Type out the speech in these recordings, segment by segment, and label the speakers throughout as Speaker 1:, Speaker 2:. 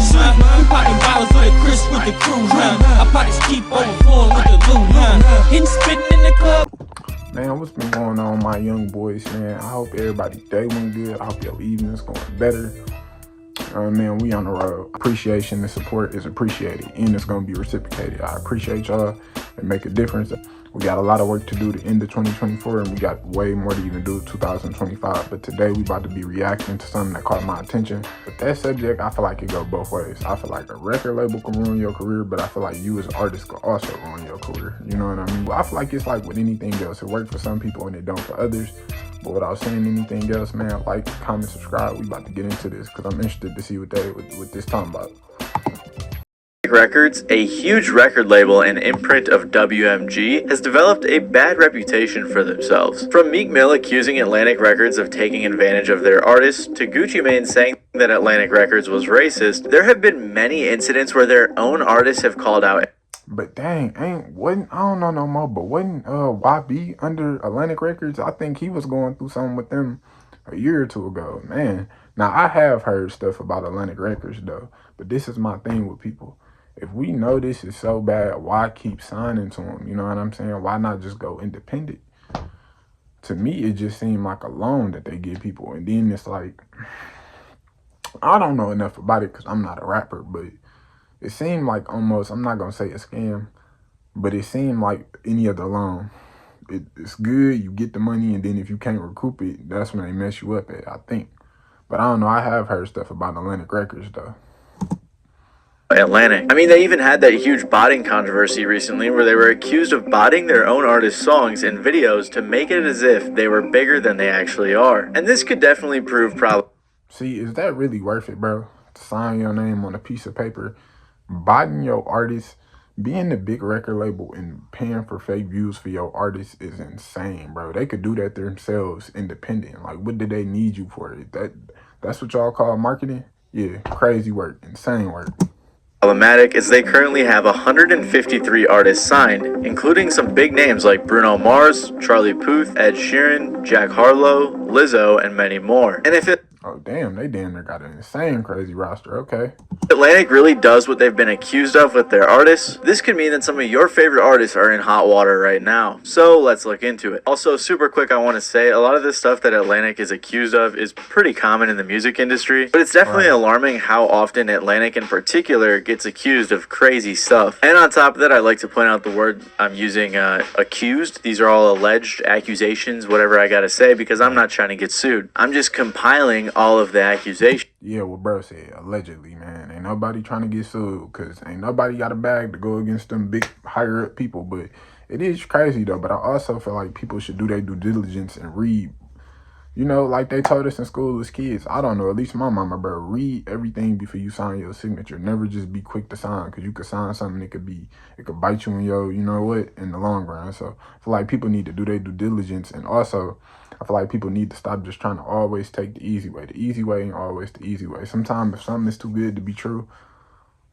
Speaker 1: shoe, huh? We poppin' bottles of the Chris with the crew, huh? Our pockets keep overflowing with the loot, huh? Hitting, spittin' in the club.
Speaker 2: Man, what's been going on, my young boys, man? I hope everybody's day went good. I hope your evening's going better. Man, we on the road. Appreciation and support is appreciated, and it's going to be reciprocated. I appreciate y'all. It make a difference. We got a lot of work to do to end of 2024, and we got way more to even do in 2025. But today, we about to be reacting to something that caught my attention. But that subject, I feel like it go both ways. I feel like a record label can ruin your career, but I feel like you as an artist can also ruin your career. You know what I mean? Well, I feel like it's like with anything else. It works for some people and it don't for others. But without saying anything else, man, like, comment, subscribe. We about to get into this because I'm interested to see what this talking about.
Speaker 3: Records, a huge record label and imprint of WMG, has developed a bad reputation for themselves. From Meek Mill accusing Atlantic Records of taking advantage of their artists, to Gucci Mane saying that Atlantic Records was racist, there have been many incidents where their own artists have called out.
Speaker 2: But dang, I don't know no more, but wasn't YB under Atlantic Records? I think he was going through something with them a year or two ago, man. Now, I have heard stuff about Atlantic Records, though, but this is my thing with people. If we know this is so bad, why keep signing to them? You know what I'm saying? Why not just go independent? To me, it just seemed like a loan that they give people. And then it's like, I don't know enough about it because I'm not a rapper, but it seemed like almost, I'm not going to say a scam, but it seemed like any other loan. It's good, you get the money, and then if you can't recoup it, that's when they mess you up at, I think. But I don't know, I have heard stuff about Atlantic Records, though.
Speaker 3: Atlantic. I mean, they even had that huge botting controversy recently where they were accused of botting their own artists' songs and videos to make it as if they were bigger than they actually are. And this could definitely prove problematic.
Speaker 2: See, is that really worth it, bro? To sign your name on a piece of paper, botting your artist, being the big record label and paying for fake views for your artist is insane, bro. They could do that themselves independent. Like, what did they need you for? That's what y'all call marketing? Yeah, crazy work, insane work.
Speaker 3: Problematic is they currently have 153 artists signed, including some big names like Bruno Mars, Charlie Puth, Ed Sheeran, Jack Harlow, Lizzo, and many more. And if it
Speaker 2: Oh, damn, they damn near got an insane crazy roster, okay.
Speaker 3: Atlantic really does what they've been accused of with their artists, this could mean that some of your favorite artists are in hot water right now. So let's look into it. Also, super quick, I want to say a lot of this stuff that Atlantic is accused of is pretty common in the music industry, but it's definitely alarming how often Atlantic in particular gets accused of crazy stuff. And on top of that, I'd like to point out the word I'm using, accused. These are all alleged accusations, whatever I gotta say, because I'm not trying to get sued. I'm just compiling all of the accusations.
Speaker 2: Yeah, what bro said, allegedly, man. Ain't nobody trying to get sued because ain't nobody got a bag to go against them big higher up people. But it is crazy, though. But I also feel like people should do their due diligence and read. You know, like they told us in school as kids. I don't know, at least my mama, bro. Read everything before you sign your signature. Never just be quick to sign because you could sign something it could bite you in your, you know what, in the long run. So I feel like people need to do their due diligence. And also, I feel like people need to stop just trying to always take the easy way. The easy way ain't always the easy way. Sometimes if something is too good to be true,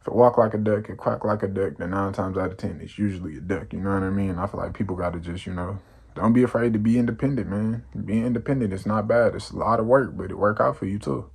Speaker 2: if it walk like a duck, it quack like a duck, then 9 times out of 10, it's usually a duck. You know what I mean? I feel like people got to just, you know, don't be afraid to be independent, man. Being independent is not bad. It's a lot of work, but it work out for you too.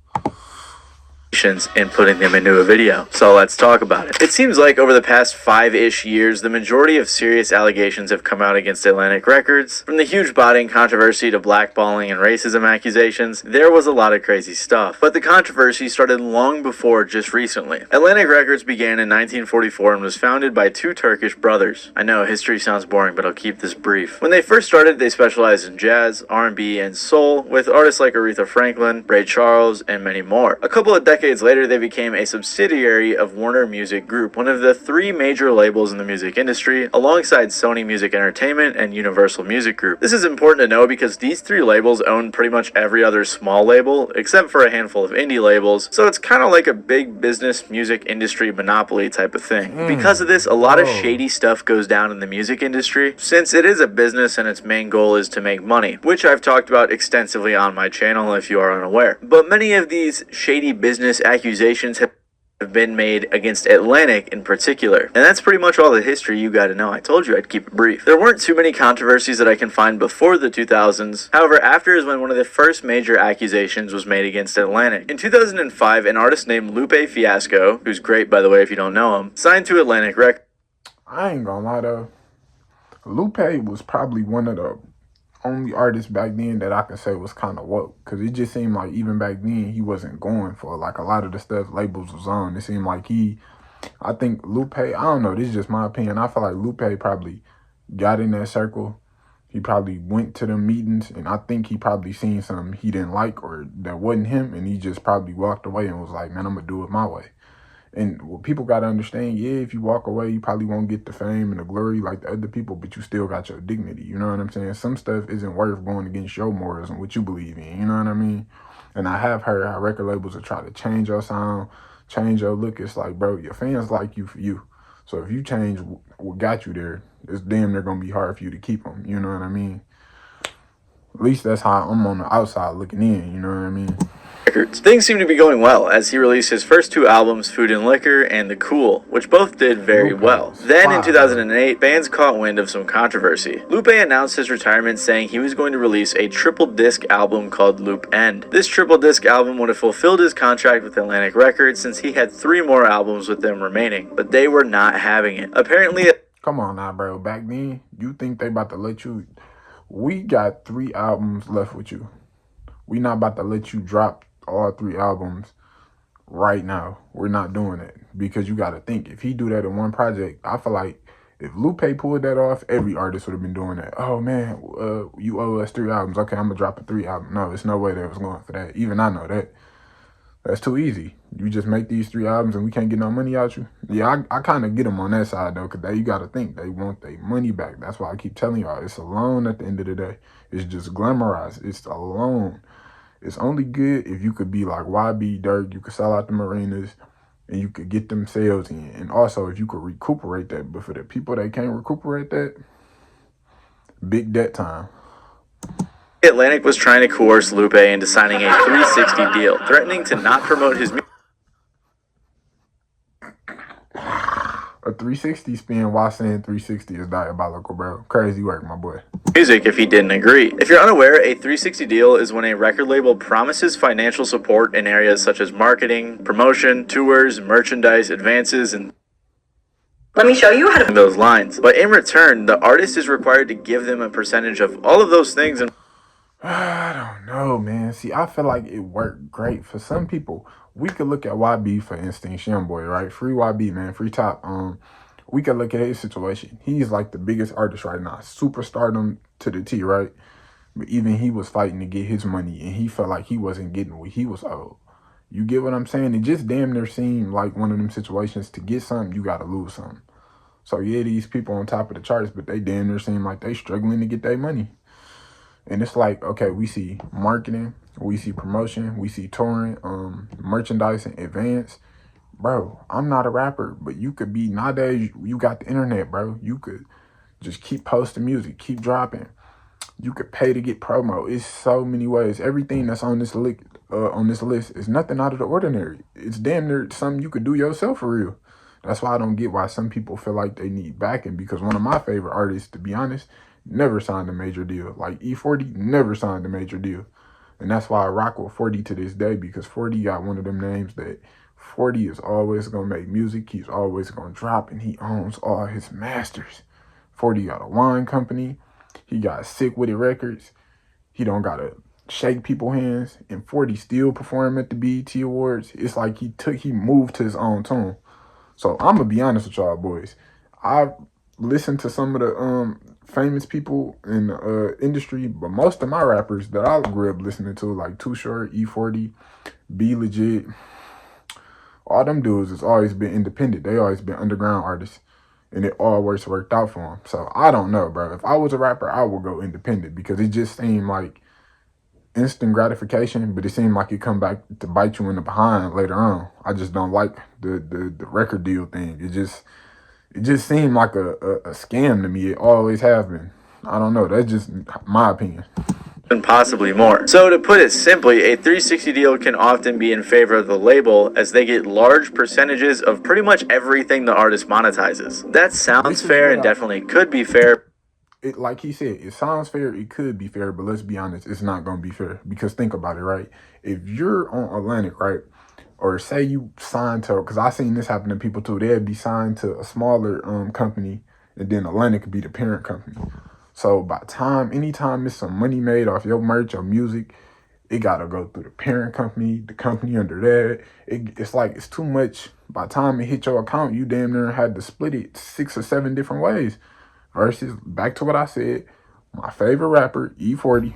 Speaker 3: And putting them into a video. So let's talk about it. It seems like over the past 5-ish years, the majority of serious allegations have come out against Atlantic Records. From the huge botting controversy to blackballing and racism accusations, there was a lot of crazy stuff. But the controversy started long before just recently. Atlantic Records began in 1944 and was founded by 2 Turkish brothers. I know history sounds boring, but I'll keep this brief. When they first started, they specialized in jazz, R&B, and soul, with artists like Aretha Franklin, Ray Charles, and many more. A couple of decades later, they became a subsidiary of Warner Music Group, one of the 3 major labels in the music industry, alongside Sony Music Entertainment and Universal Music Group. This is important to know because these 3 labels own pretty much every other small label, except for a handful of indie labels, so it's kind of like a big business music industry monopoly type of thing. Because of this, a lot of shady stuff goes down in the music industry, since it is a business and its main goal is to make money, which I've talked about extensively on my channel if you are unaware. But many of these shady business accusations have have been made against Atlantic in particular. And that's pretty much all the history you gotta know. I told you I'd keep it brief. There weren't too many controversies that I can find before the 2000s. However, after is when one of the first major accusations was made against Atlantic. In 2005, an artist named Lupe Fiasco, who's great by the way if you don't know him, signed to Atlantic Records.
Speaker 2: I ain't gonna lie though, Lupe was probably one of the only artist back then that I could say was kind of woke, because it just seemed like even back then he wasn't going for like a lot of the stuff labels was on. It seemed like I think Lupe, I don't know, this is just my opinion, I feel like Lupe probably got in that circle, he probably went to the meetings, and I think he probably seen something he didn't like or that wasn't him, and he just probably walked away and was like, man, I'm gonna do it my way. And what people got to understand, yeah, if you walk away, you probably won't get the fame and the glory like the other people, but you still got your dignity. You know what I'm saying? Some stuff isn't worth going against your morals and what you believe in. You know what I mean? And I have heard how record labels will try to change your sound, change your look. It's like, bro, your fans like you for you. So if you change what got you there, it's damn near going to be hard for you to keep them. You know what I mean? At least that's how I'm on the outside looking in. You know what I mean?
Speaker 3: Things seem to be going well as he released his first two albums, Food and Liquor and The Cool, which both did very well. Then in 2008, fans caught wind of some controversy. Lupe announced his retirement, saying he was going to release a triple disc album called Loop End. This triple disc album would have fulfilled his contract with Atlantic Records since he had 3 more albums with them remaining, but they were not having it. Apparently,
Speaker 2: come on now, bro. Back then, you think they about to let you? We got 3 albums left with you. We not about to let you drop all 3 albums right now. We're not doing it, because you got to think, if he do that in one project, I feel like if Lupe pulled that off, every artist would have been doing that. Oh man, you owe us 3 albums. Okay, I'm gonna drop a 3 album. No, there's no way they was going for that. Even I know that. That's too easy. You just make these 3 albums and we can't get no money out you. Yeah, I kind of get them on that side though, because you got to think, they want their money back. That's why I keep telling y'all, it's a loan at the end of the day. It's just glamorized. It's a loan. It's only good if you could be like YB, Dirk, you could sell out the marinas and you could get them sales in. And also if you could recuperate that. But for the people that can't recuperate that, big debt time.
Speaker 3: Atlantic was trying to coerce Lupe into signing a 360 deal, threatening to not promote his music.
Speaker 2: A 360 spin while saying 360 is diabolical, bro. Crazy work, my boy.
Speaker 3: Music if he didn't agree. If you're unaware, a 360 deal is when a record label promises financial support in areas such as marketing, promotion, tours, merchandise, advances, and let me show you how to those lines. But in return, the artist is required to give them a percentage of all of those things. And
Speaker 2: I don't know, man. See, I feel like it worked great for some people. We could look at YB, for instance, Youngboy, right? Free YB, man. Free top. We could look at his situation. He's like the biggest artist right now. Superstardom to the T, right? But even he was fighting to get his money, and he felt like he wasn't getting what he was owed. You get what I'm saying? It just damn near seemed like one of them situations. To get something, you got to lose something. So, yeah, these people on top of the charts, but they damn near seem like they struggling to get their money. And it's like, okay, we see marketing, we see promotion, we see touring, merchandising, advance. Bro, I'm not a rapper, but you could be, nowadays, you got the internet, bro. You could just keep posting music, keep dropping. You could pay to get promo. It's so many ways. Everything that's on this list is nothing out of the ordinary. It's damn near something you could do yourself for real. That's why I don't get why some people feel like they need backing, because one of my favorite artists, to be honest, never signed a major deal. Like E40 never signed a major deal. And that's why I rock with 40 to this day, because 40 got one of them names that 40 is always going to make music. He's always going to drop, and he owns all his masters. 40 got a wine company. He got Sick With It Records. He don't got to shake people's hands. And 40 still perform at the BET Awards. It's like he moved to his own tune. So I'm going to be honest with y'all boys. I've listened to some of the famous people in the industry, but most of my rappers that I grew up listening to, like Too Short, E40, Be Legit, all them dudes has always been independent. They always been underground artists, and it always worked out for them. So I don't know, bro. If I was a rapper, I would go independent, because it just seemed like instant gratification, but it seemed like it come back to bite you in the behind later on. I just don't like the record deal thing. It just seemed like a scam to me. It always has been. I don't know. That's just my opinion.
Speaker 3: and possibly more. So to put it simply, a 360 deal can often be in favor of the label as they get large percentages of pretty much everything the artist monetizes. That sounds fair and definitely could be fair.
Speaker 2: It, like he said, it sounds fair, it could be fair, but let's be honest, it's not going to be fair. Because think about it, right? If you're on Atlantic, right, or say you signed to, because I seen this happen to people too, they'd be signed to a smaller company, and then Atlantic could be the parent company. So by anytime there's some money made off your merch or music, it got to go through the parent company, the company under that. It's like, it's too much. By the time it hit your account, you damn near had to split it 6 or 7 different ways. Versus, back to what I said, my favorite rapper, E40,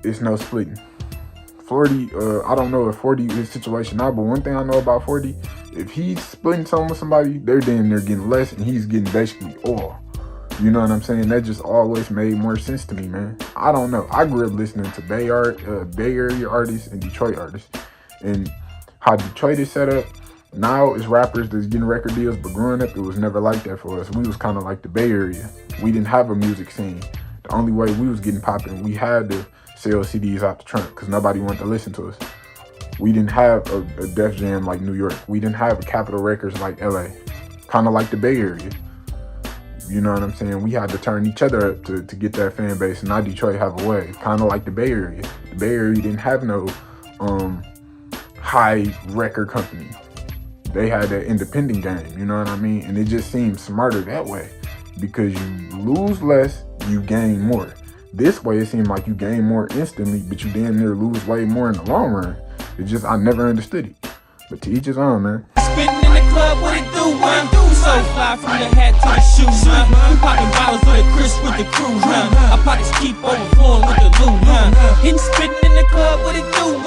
Speaker 2: it's no splitting. 40, I don't know if 40 is his situation now, but one thing I know about 40, if he's splitting something with somebody, they're damn near getting less, and he's getting basically all. You know what I'm saying? That just always made more sense to me, man. I don't know. I grew up listening to Bay Area artists and Detroit artists. And how Detroit is set up, now it's rappers that's getting record deals, but growing up, it was never like that for us. We was kind of like the Bay Area. We didn't have a music scene. The only way we was getting popping, we had to sell CDs out the trunk because nobody wanted to listen to us. We didn't have a Def Jam like New York. We didn't have a Capitol Records like LA. Kind of like the Bay Area. You know what I'm saying? We had to turn each other up to get that fan base, and now Detroit have a way. Kind of like the Bay Area. The Bay Area didn't have no high record company. They had that independent game, you know what I mean? And it just seems smarter that way because you lose less, you gain more. This way, it seemed like you gain more instantly, but you damn near lose way more in the long run. It just, I never understood it. But to each his own, man.
Speaker 1: Spitting in the club, what it do, man? So fly from the hat to the shoes, man. We popping bottles of the Chris with the crew, man. Our pockets keep overflowing with the loot, man. Hitting spitting in the club, what it do, man?